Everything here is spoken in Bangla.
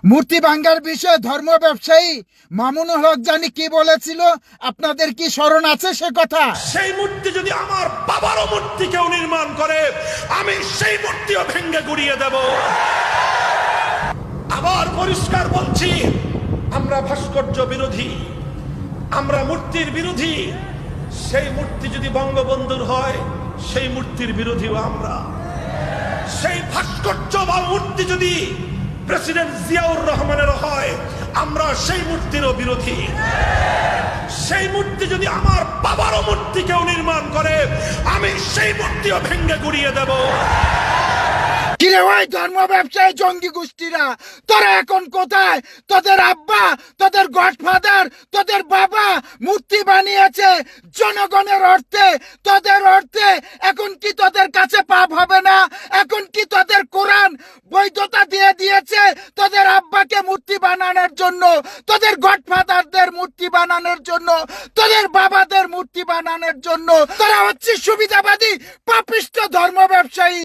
মূর্তি ভাঙ্গার বিষয়ে ধর্ম ব্যবসায়ী মামুনুল হক জানি কি বলেছিল, আপনাদের কি স্মরণ আছে সে কথা? সেই মূর্তি যদি আমার বাবারও মূর্তি কেউ নির্মাণ করে, আমি সেই মূর্তিও ভেঙে গুড়িয়ে দেব। আবার পরিষ্কার বলছি, আমরা ভাস্কর্য বিরোধী, আমরা মূর্তির বিরোধী। সেই মূর্তি যদি বঙ্গবন্ধুর হয়, সেই মূর্তির বিরোধীও আমরা। সেই ভাস্কর্য বা মূর্তি যদি প্রেসিডেন্ট জিয়াউর রহমানের হয়, আমরা সেই মূর্তিরও বিরোধী। সেই মূর্তি যদি আমার বাবারও মূর্তি কেউ নির্মাণ করে, আমি সেই মূর্তিও ভেঙে গুড়িয়ে দেব। কিরে ওই ধর্ম ব্যবসায়ী জঙ্গি গোষ্ঠীরা, তোরা এখন কোথায়? তোদের আব্বা, তোদের গডফাদার, তোদের বাবা মূর্তি বানিয়েছে জনগণের অর্থে, তোদের অর্থে। এখন কি তোদের কাছে পাপ হবে না? এখন কি তোদের কোরআন বৈধতা দিয়ে দিয়েছে তোদের আব্বাকে মূর্তি বানানোর জন্য, তোদের গডফাদারদের মূর্তি বানানোর জন্য, তোদের বাবাদের মূর্তি বানানোর জন্য? তোরা হচ্ছিস সুবিধাবাদী পাপিষ্ট ধর্ম ব্যবসায়ী।